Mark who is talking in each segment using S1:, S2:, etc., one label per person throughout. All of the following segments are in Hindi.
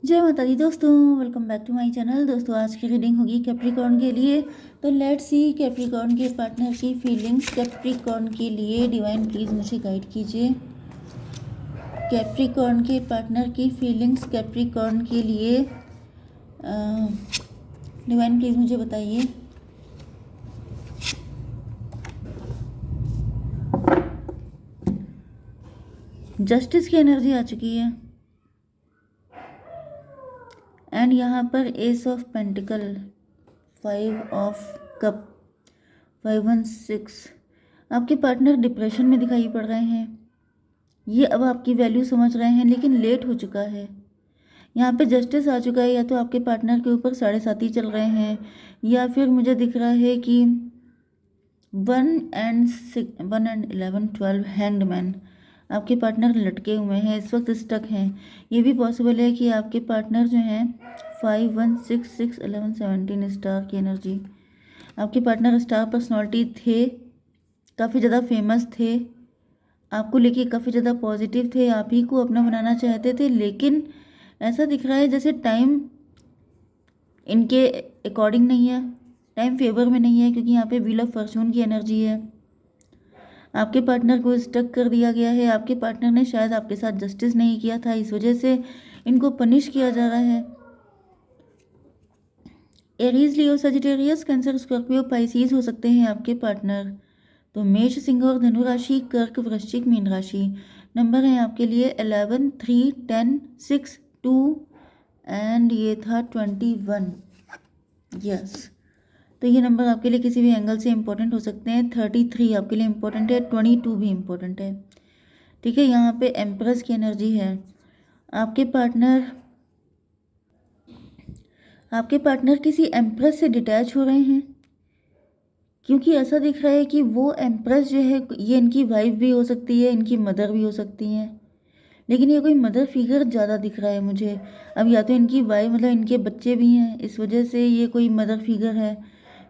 S1: जय माता दी दोस्तों, welcome back to my channel. दोस्तों आज की रीडिंग होगी कैप्रिकॉर्न के लिए। तो लेट्स सी कैप्रिकॉर्न के पार्टनर की फीलिंग्स कैप्रिकॉर्न के लिए। डिवाइन प्लीज़ मुझे गाइड कीजिए। कैप्रिकॉर्न के पार्टनर की फीलिंग्स कैप्रिकॉर्न के लिए डिवाइन प्लीज़ मुझे बताइए। जस्टिस की एनर्जी आ चुकी है एंड यहाँ पर S of pentacle, 5 of cup, 5 1 6। आपके पार्टनर डिप्रेशन में दिखाई पड़ रहे हैं। ये अब आपकी वैल्यू समझ रहे हैं लेकिन लेट हो चुका है। यहाँ पे जस्टिस आ चुका है। या तो आपके पार्टनर के ऊपर 7.5 चल रहे हैं या फिर मुझे दिख रहा है कि 1 and 11 12 हैंग्ड मैन। आपके पार्टनर लटके हुए हैं, इस वक्त स्टक हैं। ये भी पॉसिबल है कि आपके पार्टनर जो हैं 5 1 6 6 11 17 स्टार की एनर्जी। आपके पार्टनर स्टार पर्सनालिटी थे, काफ़ी ज़्यादा फेमस थे, आपको लेके काफ़ी ज़्यादा पॉजिटिव थे, आप ही को अपना बनाना चाहते थे। लेकिन ऐसा दिख रहा है जैसे टाइम इनके अकॉर्डिंग नहीं है, टाइम फेवर में नहीं है, क्योंकि यहाँ पे व्हील ऑफ फॉर्चून की एनर्जी है। आपके पार्टनर को स्टक कर दिया गया है। आपके पार्टनर ने शायद आपके साथ जस्टिस नहीं किया था, इस वजह से इनको पनिश किया जा रहा है। एरीज, लियो, सजिटेरियस, कैंसर, स्कॉर्पियो, पाइसीज हो सकते हैं आपके पार्टनर। तो मेष, सिंह और धनु राशि, कर्क, वृश्चिक, मीन राशि। नंबर है आपके लिए 11 3 10 6 2 एंड ये था 21। यस, तो ये नंबर आपके लिए किसी भी एंगल से इम्पोर्टेंट हो सकते हैं। 33 आपके लिए इम्पोर्टेंट है, 22 भी इम्पोर्टेंट है। ठीक है, यहाँ पे एम्प्रेस की एनर्जी है। आपके पार्टनर किसी एम्प्रेस से डिटैच हो रहे हैं, क्योंकि ऐसा दिख रहा है कि वो एम्प्रेस जो है ये इनकी वाइफ भी हो सकती है, इनकी मदर भी हो सकती हैं। लेकिन ये कोई मदर फिगर ज़्यादा दिख रहा है मुझे। अब या तो इनकी वाइफ मतलब इनके बच्चे भी हैं, इस वजह से ये कोई मदर फिगर है,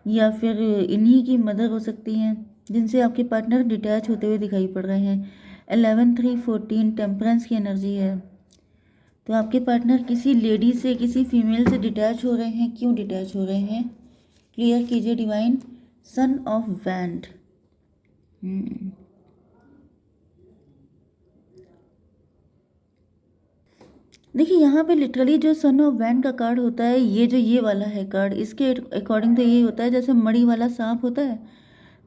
S1: या फिर इन्हीं की मदर हो सकती हैं जिनसे आपके पार्टनर डिटैच होते हुए दिखाई पड़ रहे हैं। 11 3 14 टेम्परेंस की एनर्जी है। तो आपके पार्टनर किसी लेडी से, किसी फीमेल से डिटैच हो रहे हैं। क्यों डिटैच हो रहे हैं, क्लियर कीजिए डिवाइन। सन ऑफ वैंड, देखिए यहाँ पे लिटरली जो सन ऑफ वैंड का कार्ड होता है, ये जो ये वाला है कार्ड, इसके अकॉर्डिंग तो ये होता है जैसे मणि वाला सांप होता है।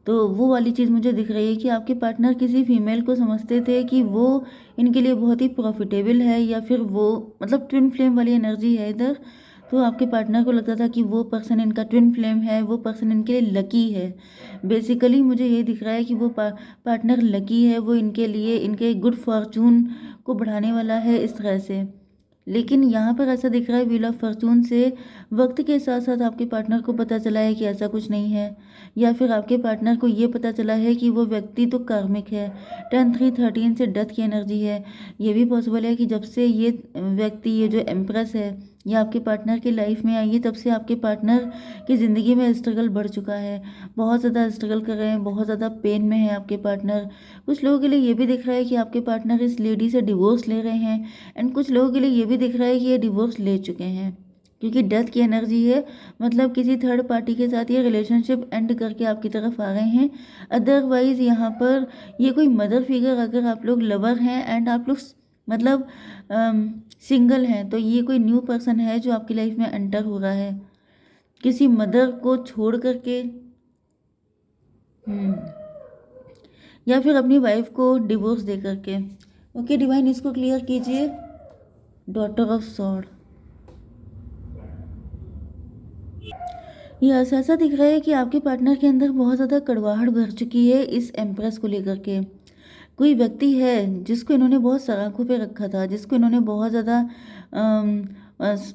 S1: तो वो वाली चीज़ मुझे दिख रही है कि आपके पार्टनर किसी फीमेल को समझते थे कि वो इनके लिए बहुत ही प्रॉफिटेबल है, या फिर वो मतलब ट्विन फ्लेम वाली एनर्जी है इधर। तो आपके पार्टनर को लगता था कि वो पर्सन इनका ट्विन फ्लेम है, वो पर्सन इनके लिए लकी है। बेसिकली मुझे ये दिख रहा है कि वो पार्टनर लकी है, वो इनके लिए इनके गुड फॉर्चून को बढ़ाने वाला है इस तरह से। लेकिन यहाँ पर ऐसा दिख रहा है व्हील ऑफ फॉर्चून से वक्त के साथ साथ आपके पार्टनर को पता चला है कि ऐसा कुछ नहीं है, या फिर आपके पार्टनर को ये पता चला है कि वो व्यक्ति तो कार्मिक है। 10 3 13 से डेथ की एनर्जी है। ये भी पॉसिबल है कि जब से ये व्यक्ति, ये जो एम्प्रेस है, ये आपके पार्टनर की लाइफ में आई है, तब से आपके पार्टनर की ज़िंदगी में स्ट्रगल बढ़ चुका है। बहुत ज़्यादा स्ट्रगल कर रहे हैं, बहुत ज़्यादा पेन में है आपके पार्टनर। कुछ लोगों के लिए ये भी दिख रहा है कि आपके पार्टनर इस लेडी से डिवोर्स ले रहे हैं, एंड कुछ लोगों के लिए ये भी दिख रहा है कि ये डिवोर्स ले चुके हैं, क्योंकि डेथ की एनर्जी है। मतलब किसी थर्ड पार्टी के साथ ये रिलेशनशिप एंड करके आपकी तरफ आ रहे हैं। अदरवाइज़ यहाँ पर ये कोई मदर फिगर, अगर आप लोग लवर हैं एंड आप लोग मतलब सिंगल हैं, तो ये कोई न्यू पर्सन है जो आपकी लाइफ में एंटर हो रहा है, किसी मदर को छोड़ करके, या फिर अपनी वाइफ को डिवोर्स दे करके। ओके डिवाइन, इसको क्लियर कीजिए। डॉटर ऑफ सॉर्ड, ये ऐसा दिख रहा है कि आपके पार्टनर के अंदर बहुत ज़्यादा कड़वाहट भर चुकी है इस एम्प्रेस को लेकर के। कोई व्यक्ति है जिसको इन्होंने बहुत सराखों पे रखा था, जिसको इन्होंने बहुत ज़्यादा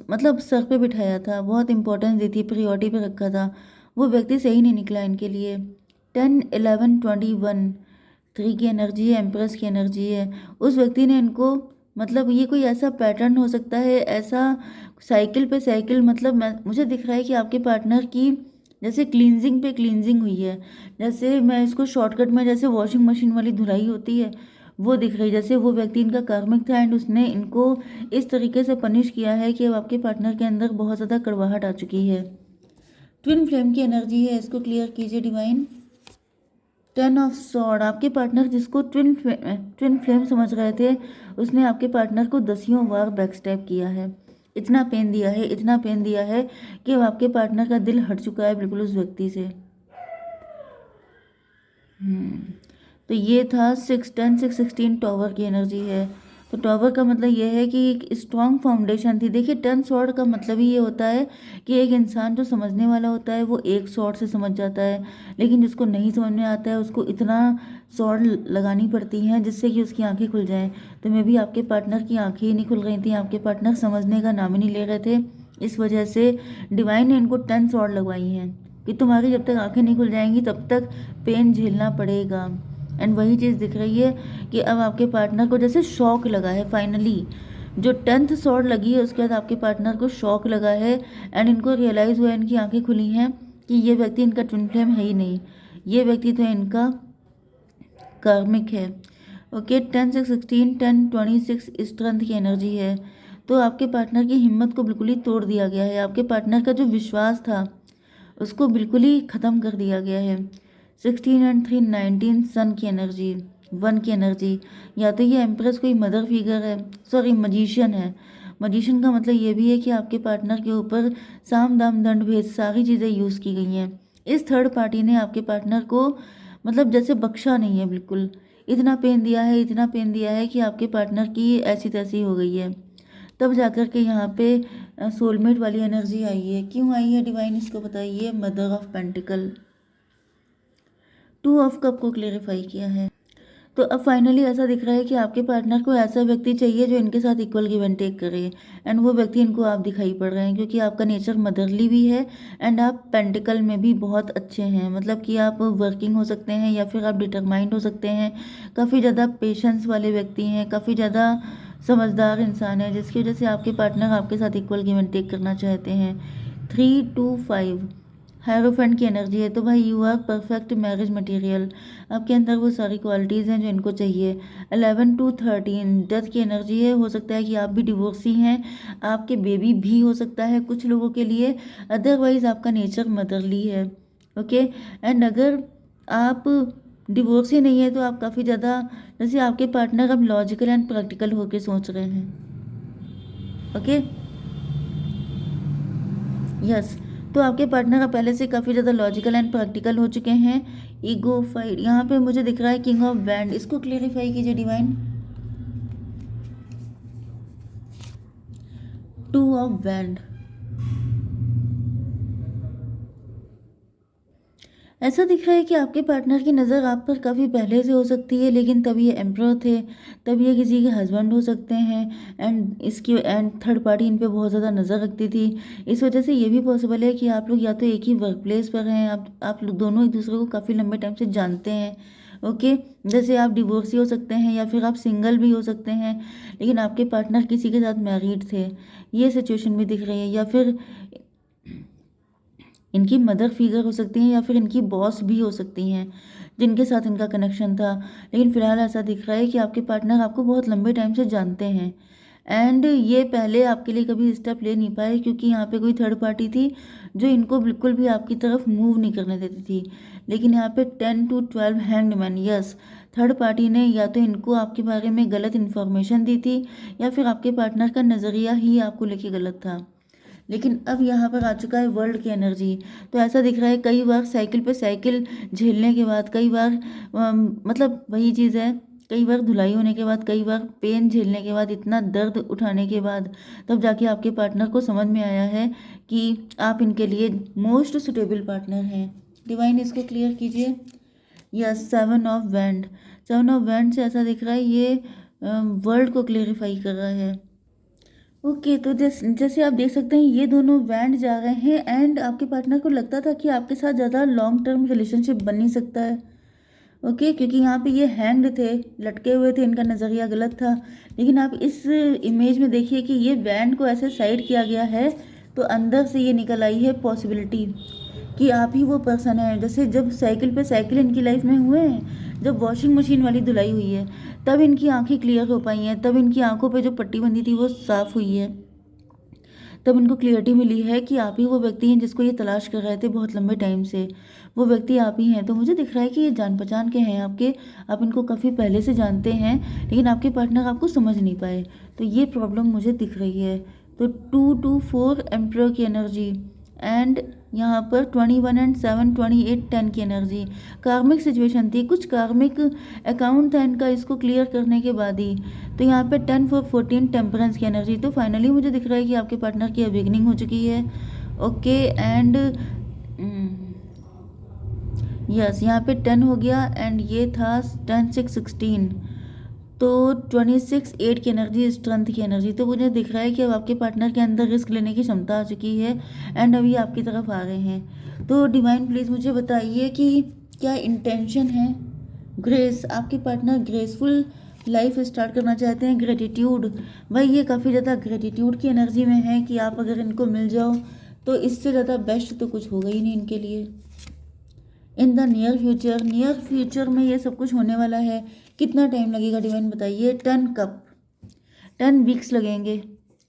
S1: मतलब सर पे बिठाया था, बहुत इंपॉर्टेंस दी थी, प्रियोरिटी पे रखा था। वो व्यक्ति सही नहीं निकला इनके लिए। 10 11 21 3 की एनर्जी है, एम्प्रेस की एनर्जी है। उस व्यक्ति ने इनको मतलब ये कोई ऐसा पैटर्न हो सकता है, ऐसा साइकिल पे साइकिल, मतलब मुझे दिख रहा है कि आपके पार्टनर की जैसे क्लींजिंग पे क्लींजिंग हुई है। जैसे मैं इसको शॉर्टकट में, जैसे वॉशिंग मशीन वाली धुलाई होती है, वो दिख रही, जैसे वो व्यक्ति इनका कार्मिक था एंड उसने इनको इस तरीके से पनिश किया है कि अब आपके पार्टनर के अंदर बहुत ज़्यादा कड़वाहट आ चुकी है। ट्विन फ्लेम की एनर्जी है, इसको क्लियर कीजिए डिवाइन। 10 ऑफ सॉर्ड, आपके पार्टनर जिसको ट्विन फ्लेम समझ रहे थे उसने आपके पार्टनर को दसियों बार बैकस्टैब किया है, इतना पेन दिया है, इतना पेन दिया है कि अब आपके पार्टनर का दिल हट चुका है बिल्कुल उस व्यक्ति से। तो ये था 6 टॉवर की एनर्जी है। तो टॉवर का मतलब ये है कि एक स्ट्रॉन्ग फाउंडेशन थी। देखिए 10 स्वॉर्ड का मतलब ही ये होता है कि एक इंसान जो समझने वाला होता है वो एक स्वॉर्ड से समझ जाता है, लेकिन जिसको नहीं समझ में आता है उसको इतना स्वॉर्ड लगानी पड़ती हैं जिससे कि उसकी आंखें खुल जाएं। तो मे भी आपके पार्टनर की आंखें ही नहीं खुल रही थी, आपके पार्टनर समझने का नाम ही नहीं ले रहे थे। इस वजह से डिवाइन ने इनको 10 स्वॉर्ड लगवाई हैं कि तुम्हारी जब तक आंखें नहीं खुल जाएंगी तब तक पेन झेलना पड़ेगा। एंड वही चीज़ दिख रही है कि अब आपके पार्टनर को जैसे शॉक लगा है, फाइनली जो 10th स्वॉर्ड लगी है उसके बाद आपके पार्टनर को शॉक लगा है एंड इनको रियलाइज़ हुआ है, इनकी आंखें खुली हैं कि ये व्यक्ति इनका ट्विन फ्लेम है ही नहीं, ये व्यक्ति तो इनका कार्मिक है। ओके 10 6 16 10 26 स्ट्रेंथ की एनर्जी है। तो आपके पार्टनर की हिम्मत को बिल्कुल ही तोड़ दिया गया है, आपके पार्टनर का जो विश्वास था उसको बिल्कुल ही ख़त्म कर दिया गया है। 16 एंड 3 19 सन की एनर्जी, 1 की एनर्जी। या तो ये एम्प्रेस कोई मदर फिगर है, सॉरी मजिशियन है। मजिशियन का मतलब ये भी है कि आपके पार्टनर के ऊपर साम दाम दंड भेद सारी चीज़ें यूज़ की गई हैं। इस थर्ड पार्टी ने आपके पार्टनर को मतलब जैसे बख्शा नहीं है, बिल्कुल इतना पेन दिया है, इतना पेन दिया है कि आपके पार्टनर की ऐसी तैसी हो गई है। तब जाकर के यहाँ पे सोलमेट वाली एनर्जी आई है। क्यों आई है डिवाइन, इसको बताइए। Mother of pentacle, 2 of cup को क्लेरिफाई किया है। तो अब फाइनली ऐसा दिख रहा है कि आपके पार्टनर को ऐसा व्यक्ति चाहिए जो इनके साथ इक्वल गिव एंड टेक करे, एंड वो व्यक्ति इनको आप दिखाई पड़ रहे हैं क्योंकि आपका नेचर मदरली भी है एंड आप पेंटिकल में भी बहुत अच्छे हैं। मतलब कि आप वर्किंग हो सकते हैं या फिर आप डिटरमाइंड हो सकते हैं, काफ़ी ज़्यादा पेशेंस वाले व्यक्ति हैं, काफ़ी ज़्यादा समझदार इंसान है, जिसकी वजह से आपके पार्टनर आपके साथ इक्वल गिव एंड टेक करना चाहते हैं। 3 2 5 हायरोफेंट की एनर्जी है। तो भाई you are perfect marriage material, आपके अंदर वो सारी क्वालिटीज़ हैं जो इनको चाहिए। 11 2 13 डेथ की एनर्जी है। हो सकता है कि आप भी डिवोर्सी हैं, आपके बेबी भी हो सकता है कुछ लोगों के लिए, अदरवाइज आपका नेचर मदरली है। ओके एंड अगर आप डिवोर्सी नहीं है तो आप काफ़ी ज़्यादा, जैसे आपके पार्टनर अब लॉजिकल एंड प्रैक्टिकल होकर सोच रहे हैं। ओके यस, तो आपके पार्टनर का पहले से काफ़ी ज़्यादा लॉजिकल एंड प्रैक्टिकल हो चुके हैं। ईगो फाइट यहाँ पे मुझे दिख रहा है किंग ऑफ बैंड, इसको क्लेरिफाई कीजिए डिवाइन। 2 ऑफ बैंड, ऐसा दिख रहा है कि आपके पार्टनर की नज़र आप पर काफ़ी पहले से हो सकती है, लेकिन तब ये एम्परर थे, तब ये किसी के हस्बैंड हो सकते हैं एंड थर्ड पार्टी इन पे बहुत ज़्यादा नज़र रखती थी। इस वजह से ये भी पॉसिबल है कि आप लोग या तो एक ही वर्क प्लेस पर हैं, आप लोग दोनों एक दूसरे को काफ़ी लंबे टाइम से जानते हैं। ओके जैसे आप डिवोर्सी हो सकते हैं या फिर आप सिंगल भी हो सकते हैं, लेकिन आपके पार्टनर किसी के साथ मैरिड थे, ये सिचुएशन भी दिख रही है। या फिर इनकी मदर फिगर हो सकती हैं या फिर इनकी बॉस भी हो सकती हैं जिनके साथ इनका कनेक्शन था। लेकिन फ़िलहाल ऐसा दिख रहा है कि आपके पार्टनर आपको बहुत लंबे टाइम से जानते हैं एंड ये पहले आपके लिए कभी स्टेप ले नहीं पाए क्योंकि यहाँ पे कोई थर्ड पार्टी थी जो इनको बिल्कुल भी आपकी तरफ मूव नहीं करने देती थी। लेकिन यहाँ पे 10 to 12 hanged man, yes third party ने या तो इनको आपके बारे में गलत इन्फॉर्मेशन दी थी या फिर आपके पार्टनर का नज़रिया ही आपको लेके गलत था। लेकिन अब यहाँ पर आ चुका है वर्ल्ड की एनर्जी। तो ऐसा दिख रहा है कई बार साइकिल पे साइकिल झेलने के बाद, कई बार मतलब वही चीज़ है, कई बार धुलाई होने के बाद, कई बार पेन झेलने के बाद, इतना दर्द उठाने के बाद तब जाके आपके पार्टनर को समझ में आया है कि आप इनके लिए मोस्ट सुटेबल पार्टनर हैं। डिवाइन इसको क्लियर कीजिए। Yes 7 of wand, 7 of wand से ऐसा दिख रहा है ये वर्ल्ड को क्लेरिफाई कर रहा है। ओके तो जैसे आप देख सकते हैं ये दोनों बैंड जा रहे हैं एंड आपके पार्टनर को लगता था कि आपके साथ ज़्यादा लॉन्ग टर्म रिलेशनशिप बन नहीं सकता है। ओके क्योंकि यहाँ पे ये हैंग्ड थे, लटके हुए थे, इनका नज़रिया गलत था। लेकिन आप इस इमेज में देखिए कि ये बैंड को ऐसे साइड किया गया है तो अंदर से ये निकल आई है पॉसिबिलिटी कि आप ही वो पर्सन है। जैसे जब साइकिल पे साइकिल इनकी लाइफ में हुए हैं, जब वॉशिंग मशीन वाली धुलाई हुई है तब इनकी आंखें क्लियर हो पाई हैं, तब इनकी आंखों पे जो पट्टी बंधी थी वो साफ़ हुई है, तब इनको क्लियरिटी मिली है कि आप ही वो व्यक्ति हैं जिसको ये तलाश कर रहे थे बहुत लंबे टाइम से, वो व्यक्ति आप ही हैं। तो मुझे दिख रहा है कि ये जान पहचान के हैं आपके, आप इनको काफ़ी पहले से जानते हैं, लेकिन आपके पार्टनर आपको समझ नहीं पाए, तो ये प्रॉब्लम मुझे दिख रही है। तो 2 to 4 एम्परर की एनर्जी, एंड यहाँ पर 21 एंड 7 28 10 की एनर्जी, कार्मिक सिचुएशन थी, कुछ कार्मिक अकाउंट था इनका इसको क्लियर करने के बाद ही। तो यहाँ पे 10 4 14 टेम्परेंस की एनर्जी। तो फाइनली मुझे दिख रहा है कि आपके पार्टनर की अवेकनिंग हो चुकी है। ओके, एंड यस यहाँ पे 10 हो गया, एंड ये था 10 6 16, तो 26 8 की एनर्जी, स्ट्रेंथ की एनर्जी। तो मुझे दिख रहा है कि अब आपके पार्टनर के अंदर रिस्क लेने की क्षमता आ चुकी है, एंड अभी आपकी तरफ आ रहे हैं। तो डिवाइन प्लीज़ मुझे बताइए कि क्या इंटेंशन है। ग्रेस, आपके पार्टनर ग्रेसफुल लाइफ स्टार्ट करना चाहते हैं। ग्रेटिट्यूड, भाई ये काफ़ी ज़्यादा ग्रेटिट्यूड की एनर्जी में है कि आप अगर इनको मिल जाओ तो इससे ज़्यादा बेस्ट तो कुछ होगा ही नहीं इनके लिए। इन द नियर फ्यूचर में ये सब कुछ होने वाला है। कितना टाइम लगेगा डिवाइन बताइए। 10 वीक्स लगेंगे,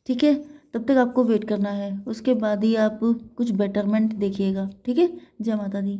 S1: ठीक है, तब तक आपको वेट करना है, उसके बाद ही आप कुछ बेटरमेंट देखिएगा, ठीक है। जय माता दी।